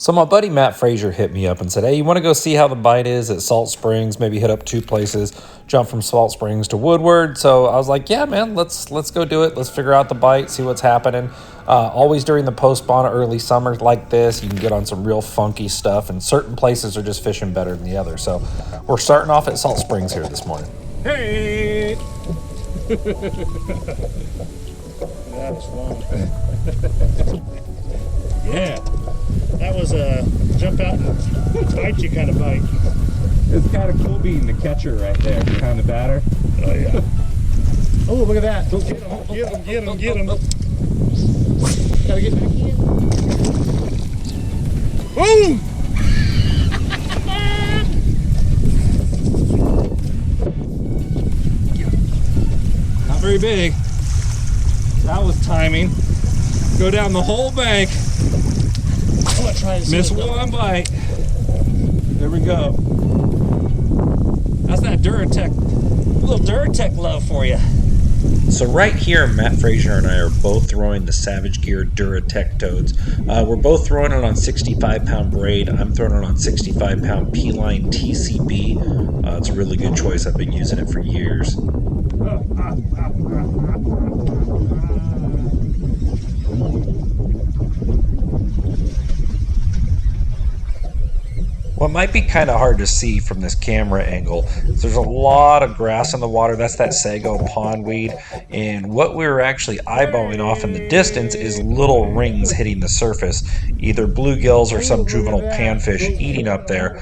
So my buddy Matt Frazier hit me up and said, hey, you want to go see how the bite is at Salt Springs? Maybe hit up 2 places, jump from Salt Springs to Woodward. So I was like, yeah, man, let's go do it. Let's figure out the bite, see what's happening. Always during the post-spawn early summer like this, you can get on some real funky stuff, and certain places are just fishing better than the other. So we're starting off at Salt Springs here this morning. Hey! That was fun. Yeah. That was a jump out and bite you kind of bite. It's kind of cool being the catcher right there behind the batter. Oh, yeah. Oh, look at that. Get him, get him, get him, get him. Gotta get back in. Boom! Not very big. That was timing. Go down the whole bank. I'm gonna try and miss one bite. There we go. That's that Duratec, little Duratec love for you. So right here, Matt Frazier and I are both throwing the Savage Gear Duratec toads. We're both throwing it on 65-pound braid. I'm throwing it on 65-pound P-line TCB. It's a really good choice. I've been using it for years. What might be kind of hard to see from this camera angle is there's a lot of grass in the water. That's that sago pondweed. And what we're actually eyeballing off in the distance is little rings hitting the surface, either bluegills or some juvenile panfish eating up there.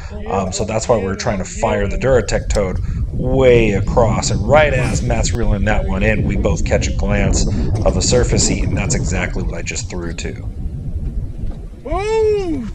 So that's why we're trying to fire the Duratec toad way across. And right as Matt's reeling that one in, we both catch a glance of a surface eat, and that's exactly what I just threw to. Woo!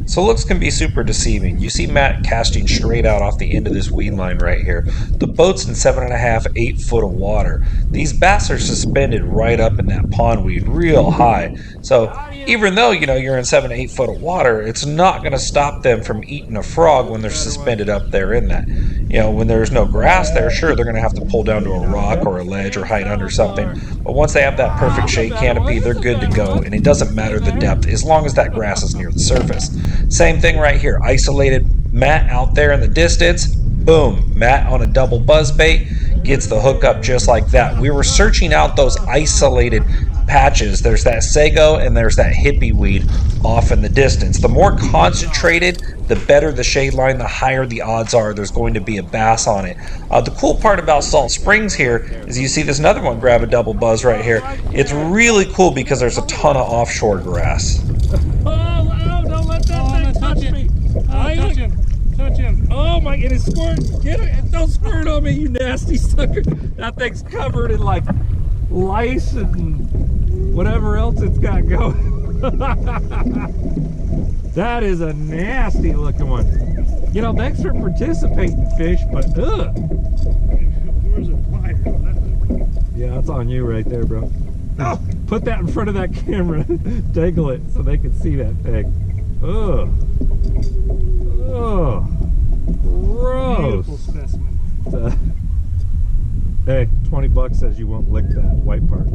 So looks can be super deceiving. You see Matt casting straight out off the end of this weed line right here. The boat's in 7.5, 8 foot of water. These bass are suspended right up in that pondweed real high. So even though you're in 7 to 8 foot of water, it's not going to stop them from eating a frog when they're suspended up there in that. When there's no grass there, sure, they're going to have to pull down to a rock or a ledge or hide under something. But once they have that perfect shade canopy, they're good to go. And it doesn't matter the depth as long as that grass is near the surface. Same thing right here. Isolated Matt out there in the distance. Boom. Matt on a double buzzbait gets the hook up just like that. We were searching out those isolated patches. There's that sago and there's that hippie weed off in the distance. The more concentrated, the better the shade line, the higher the odds are there's going to be a bass on it. The cool part about Salt Springs here is you see this another one grab a double buzz right here. It's really cool because there's a ton of offshore grass. Don't let that thing touch me. Touch him. Touch him. Oh my, it is squirting. Get it. Don't squirt on me, you nasty sucker. That thing's covered in like lice and whatever else it's got going. That is a nasty looking one. Thanks for participating, fish, but ugh. Where's the plier? Yeah, that's on you right there, bro. Oh, put that in front of that camera. Dangle it so they can see that thing. Ugh. Ugh. Gross. Beautiful specimen. Hey, $20 says you won't lick that white part.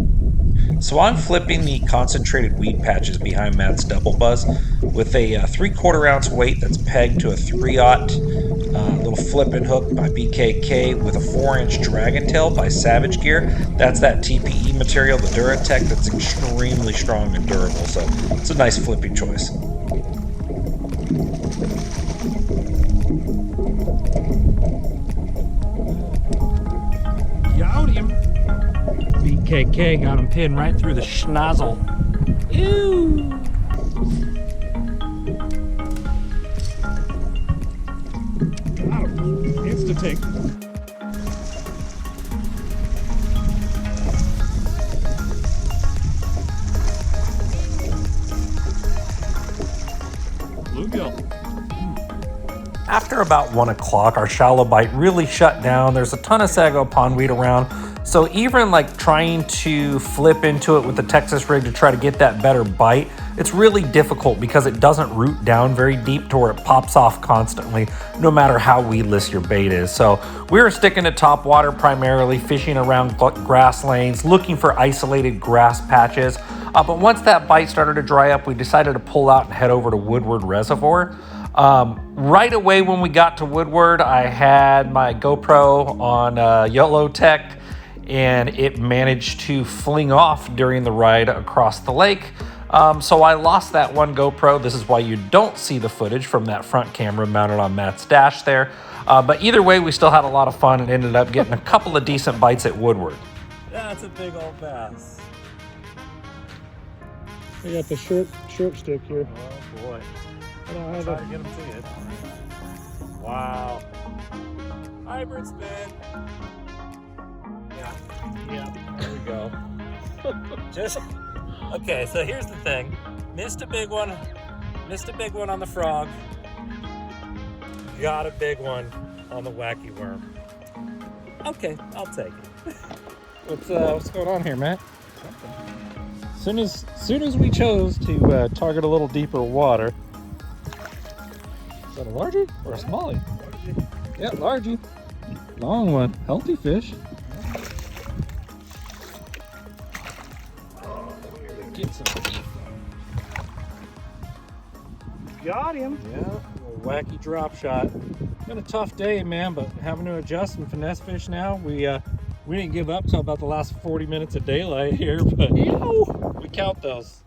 So I'm flipping the concentrated weed patches behind Matt's double buzz with a 3/4 ounce weight that's pegged to a 3/0 little flipping hook by BKK with a 4-inch dragon tail by Savage Gear. That's that TPE material, the Duratec, that's extremely strong and durable. So it's a nice flipping choice. Got him. BKK got him pinned right through the schnozzle. Ew. Got him. Insta-take. Bluegill. After about 1 o'clock, our shallow bite really shut down. There's a ton of sago pondweed around, So even like trying to flip into it with the Texas rig to try to get that better bite, it's really difficult because it doesn't root down very deep to where it pops off constantly, no matter how weedless your bait is. So we were sticking to topwater primarily, fishing around grass lanes, looking for isolated grass patches. But once that bite started to dry up, we decided to pull out and head over to Woodward Reservoir. Right away when we got to Woodward, I had my GoPro on YOLO Tech, and it managed to fling off during the ride across the lake. So I lost that one GoPro. This is why you don't see the footage from that front camera mounted on Matt's dash there. But either way, we still had a lot of fun and ended up getting a couple of decent bites at Woodward. That's a big old bass. We got the short stick here. Oh boy. I don't have Try to get him to it. Wow. Hybrid spin. Yeah, there we go. Okay, so here's the thing. Missed a big one on the frog. Got a big one on the wacky worm. Okay, I'll take it. What's going on here, Matt? Soon as we chose to target a little deeper water. Is that a largie or a smallie? Largie. Yeah, largie. Long one. Healthy fish. Get some. Got him. Yeah, a wacky drop shot. Been a tough day, man, but having to adjust and finesse fish now. We didn't give up till about the last 40 minutes of daylight here, but we count those.